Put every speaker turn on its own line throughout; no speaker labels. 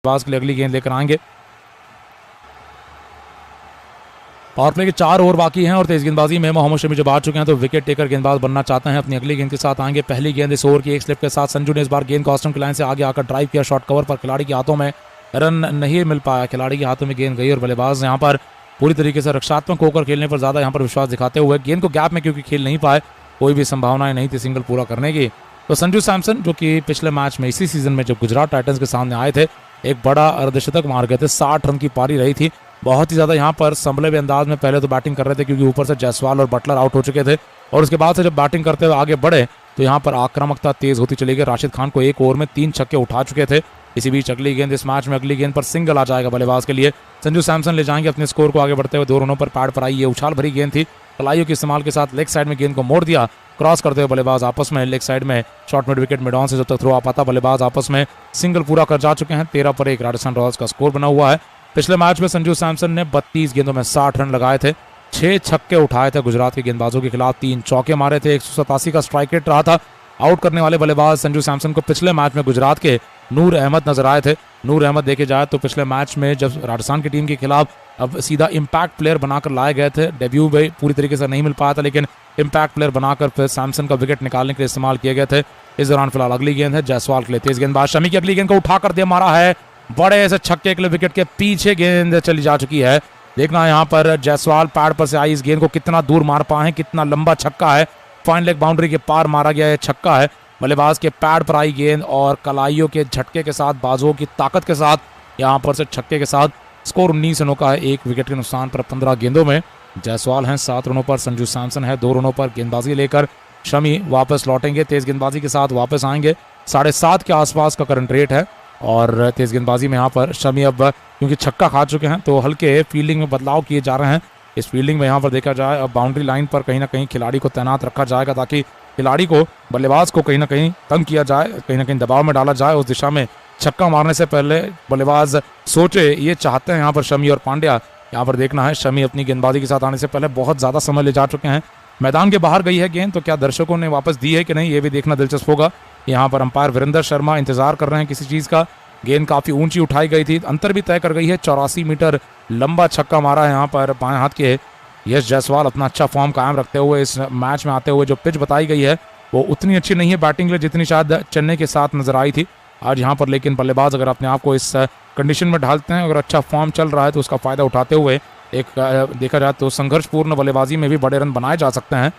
बल्लेबाज के लिए अगली गेंद लेकर आएंगे। पावर प्ले के 4 ओवर बाकी हैं और तेज गेंदबाजी में मोहम्मद शमी जब आ चुके हैं तो विकेट टेकर गेंदबाज बनना चाहते हैं। अपनी अगली गेंद के साथ आएंगे। पहली गेंद इस ओवर की एक स्लिप के साथ संजू ने इस बार गेंद को ऑस्टन की लाइन से आगे आकर ड्राइव किया। शॉर्ट कवर पर खिलाड़ी के हाथों में रन नहीं मिल पाया। खिलाड़ी के हाथों में गेंद गई और बल्लेबाज यहाँ पर पूरी तरीके से रक्षात्मक होकर खेलने पर ज्यादा यहाँ पर विश्वास दिखाते हुए गेंद को गैप में क्योंकि खेल नहीं पाए, कोई भी संभावनाएं नहीं थी सिंगल पूरा करने की। तो संजू सैमसन जो कि पिछले मैच में इसी सीजन में जब गुजरात टाइटंस के सामने आए थे एक बड़ा अर्धशतक मार गए थे। 60 रन की पारी रही थी। बहुत ही ज्यादा यहाँ पर संभले हुए अंदाज में पहले तो बैटिंग कर रहे थे क्योंकि ऊपर से जायसवाल और बटलर आउट हो चुके थे और उसके बाद से जब बैटिंग करते हुए आगे बढ़े तो यहाँ पर आक्रामकता तेज होती चली गई। राशिद खान को एक ओवर में 3 छक्के उठा चुके थे। इसी बीच अगली गेंद इस मैच में अगली गेंद पर सिंगल आ जाएगा बल्लेबाज के लिए। संजू सैमसन ले जाएंगे अपने स्कोर को आगे बढ़ते हुए। 2 रनों पर पैड पर आई ये उछाल भरी गेंद थी। कलाइयों के इस्तेमाल के साथ लेग साइड में गेंद को मोड़ दिया। क्रॉस करते हुए बल्लेबाज आपस में लेग साइड में short mid wicket mid on से जब तक थ्रो आ पाता बल्लेबाज आपस में सिंगल पूरा कर जा चुके हैं। 13 पर 1 राजस्थान रॉयल्स का स्कोर बना हुआ है। पिछले मैच में संजू सैमसन ने 32 गेंदों में 60 रन लगाए थे। 6 छक्के उठाए थे गुजरात के गेंदबाजों के खिलाफ। 3 चौके मारे थे। 187 का स्ट्राइक रेट रहा था। आउट करने वाले बल्लेबाज संजू सैमसन को पिछले मैच में गुजरात के नूर अहमद नजर आए थे। नूर अहमद देखे जाए तो पिछले मैच में जब राजस्थान की टीम के खिलाफ अब सीधा इम्पैक्ट प्लेयर बनाकर लाए गए थे। डेब्यू में पूरी तरीके से नहीं मिल पाया था लेकिन इम्पैक्ट प्लेयर बनाकर फिर सैमसन का विकेट निकालने के लिए इस्तेमाल किए गए थे। इस दौरान फिलहाल अगली गेंद है जायसवाल के लिए। तेज गेंदबाज शमी की अगली गेंद को उठाकर दे मारा है। बड़े से छक्के के लिए विकेट के पीछे गेंद चली जा चुकी है। देखना यहाँ पर जायसवाल पैड पर से आई इस गेंद को कितना दूर मार पाए, कितना लंबा छक्का है। फाइन लेग बाउंड्री के पार मारा गया है छक्का है। बल्लेबाज के पैड पर आई गेंद और कलाइयों के झटके के साथ बाजुओं की ताकत के साथ यहाँ पर से छक्के के साथ स्कोर 19 रनों का है। 1 विकेट के नुकसान पर 15 गेंदों में। जायसवाल हैं 7 रनों पर। संजू सैमसन है 2 रनों पर। गेंदबाजी लेकर शमी वापस लौटेंगे। तेज गेंदबाजी के साथ वापस आएंगे। 7.5 के आसपास का करंट रेट है और तेज गेंदबाजी में यहाँ पर शमी अब क्योंकि छक्का खा चुके हैं तो हल्के फील्डिंग में बदलाव किए जा रहे हैं। इस फील्डिंग में यहाँ पर देखा जाए अब बाउंड्री लाइन पर कहीं ना कहीं खिलाड़ी को तैनात रखा जाएगा ताकि खिलाड़ी को बल्लेबाज को कहीं ना कहीं तंग किया जाए, कहीं ना कहीं दबाव में डाला जाए। उस दिशा में छक्का मारने से पहले बल्लेबाज सोचे, ये चाहते हैं यहाँ पर शमी और पांड्या। यहाँ पर देखना है शमी अपनी गेंदबाजी के साथ आने से पहले बहुत ज़्यादा समय ले जा चुके हैं। मैदान के बाहर गई है गेंद तो क्या दर्शकों ने वापस दी है कि नहीं ये भी देखना दिलचस्प होगा। यहाँ पर अंपायर वीरेंद्र शर्मा इंतजार कर रहे हैं किसी चीज़ का। गेंद काफ़ी ऊंची उठाई गई थी, अंतर भी तय कर गई है। 84 मीटर लंबा छक्का मारा है यहाँ पर बाएं हाथ के यश जायसवाल। अपना अच्छा फॉर्म कायम रखते हुए इस मैच में आते हुए जो पिच बताई गई है वो उतनी अच्छी नहीं है बैटिंग के लिए जितनी शायद चेन्नई के साथ नजर आई थी आज यहाँ पर। लेकिन बल्लेबाज अगर अपने आप को इस कंडीशन में ढालते हैं, अगर अच्छा फॉर्म चल रहा है तो उसका फायदा उठाते हुए एक देखा जाए तो संघर्षपूर्ण बल्लेबाजी में भी बड़े रन बनाए जा सकते हैं।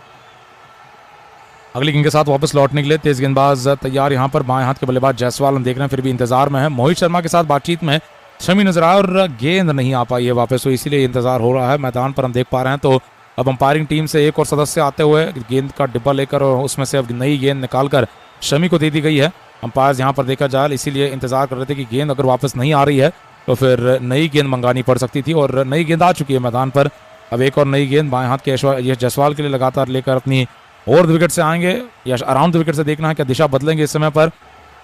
अगली गेंद के साथ वापस लौटने के लिए तेज गेंदबाज तैयार यहाँ पर बाएं हाथ के बल्लेबाज जायसवाल हम देख रहे हैं फिर भी इंतजार में है। मोहित शर्मा के साथ बातचीत में शमी नजर आया और गेंद नहीं आ पाई है वापस, तो इसीलिए इंतजार हो रहा है। मैदान पर हम देख पा रहे हैं तो अब अंपायरिंग टीम से एक और सदस्य आते हुए गेंद का डिब्बा लेकर और उसमें से अब नई गेंद निकालकर शमी को दे दी गई है। अंपायर यहाँ पर देखा जाए इसीलिए इंतजार कर रहे थे कि गेंद अगर वापस नहीं आ रही है तो फिर नई गेंद मंगानी पड़ सकती थी और नई गेंद आ चुकी है मैदान पर। अब एक और नई गेंद बाएं हाथ के यश जायसवाल के लिए लगातार लेकर अपनी ओवर द विकेट से आएंगे या अराउंड द विकेट से देखना है क्या दिशा बदलेंगे इस समय पर।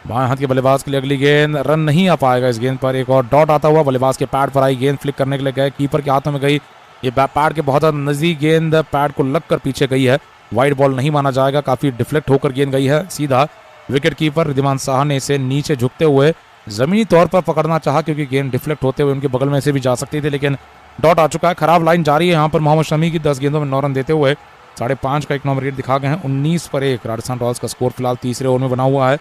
बाएं हाथ के बल्लेबाज के लिए अगली गेंद, रन नहीं आ पाएगा इस गेंद पर। एक और डॉट आता हुआ बल्लेबाज के पैड पर आई गेंद फ्लिक करने के लिए गए, कीपर के हाथों में गई। ये पैड के बहुत नजदीक गेंद पैड को लगकर पीछे गई है। वाइड बॉल नहीं माना जाएगा, काफी डिफ्लेक्ट होकर गेंद गई है सीधा। विकेट कीपर रिद्धिमान साहा ने इसे नीचे झुकते हुए जमीनी तौर पर पकड़ना चाहा क्योंकि गेंद डिफ्लेक्ट होते हुए उनके बगल में से भी जा सकती थी, लेकिन डॉट आ चुका है। खराब लाइन जारी है यहाँ पर मोहम्मद शमी की। 10 गेंदों में 9 रन देते हुए 5.5 का इकनॉमी रेट दिखा गए हैं। 19 पर 1 राजस्थान रॉयल्स का स्कोर फिलहाल तीसरे ओवर में बना हुआ है।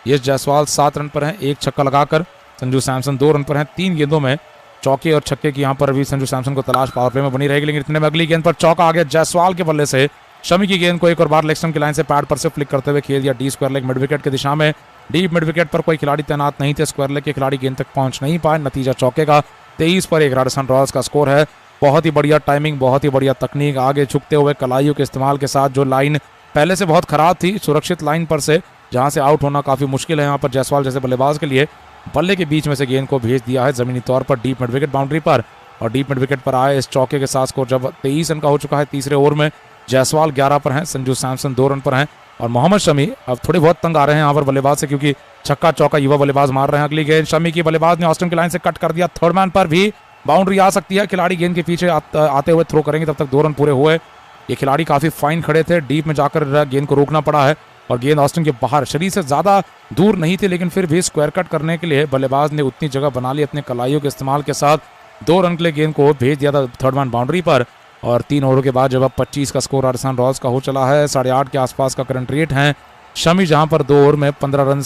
यश जायसवाल 7 रन पर हैं, 1 छक्का लगाकर। संजू सैमसन 2 रन पर हैं, 3 गेंदों में चौके और छक्के की यहाँ पर भी संजू सैमसन को तलाश पावर प्ले में बनी रहेगी। लेकिन इतने में अगली गेंद पर चौका आ गया जायसवाल के बल्ले से। शमी की गेंद को एक और बार लेग स्टंप की लाइन से पैड पर से फ्लिक करते हुए खेल दिया D square leg mid wicket की दिशा में। डीप मिड विकेट पर कोई खिलाड़ी तैनात नहीं थे, स्क्वायर लेग के खिलाड़ी गेंद तक पहुंच नहीं पाए। नतीजा चौके का 23 पर 1 राजस्थान रॉयल्स का स्कोर है। बहुत ही बढ़िया टाइमिंग, बहुत ही बढ़िया तकनीक, आगे झुकते हुए कलाइयों के इस्तेमाल के साथ जो लाइन पहले से बहुत खराब थी, सुरक्षित लाइन पर से जहां से आउट होना काफी मुश्किल है यहाँ पर जायसवाल जैसे बल्लेबाज के लिए, बल्ले के बीच में से गेंद को भेज दिया है जमीनी तौर पर डीप मिड विकेट बाउंड्री पर। और डीप मिड विकेट पर आए इस चौके के साथ स्कोर जब 23 रन का हो चुका है तीसरे ओवर में। जायसवाल 11 पर हैं, संजू सैमसन 2 रन पर हैं और मोहम्मद शमी अब थोड़े बहुत तंग आ रहे हैं यहाँ पर बल्लेबाज से क्योंकि छक्का चौका युवा बल्लेबाज मार रहे हैं। अगली गेंद शमी की बल्लेबाज ने ऑस्टन की लाइन से कट कर दिया। थर्ड मैन पर भी बाउंड्री आ सकती है, खिलाड़ी गेंद के पीछे आते हुए थ्रो करेंगे, तब तक 2 रन पूरे हुए। ये खिलाड़ी काफी फाइन खड़े थे, डीप में जाकर गेंद को रोकना पड़ा है और गेंद ऑस्टिन के बाहर शरीर से ज़्यादा दूर नहीं थी, लेकिन फिर भी स्क्वायर कट करने के लिए बल्लेबाज ने उतनी जगह बना ली अपने कलाइयों के इस्तेमाल के साथ। 2 रन के लिए गेंद को भेज दिया था थर्ड मैन बाउंड्री पर। और 3 ओवरों के बाद जब अब 25 का स्कोर राजस्थान रॉयल्स का हो चला है, 8.5 के आसपास का करंट रेट है। शमी जहां पर 2 ओवर में 15 रन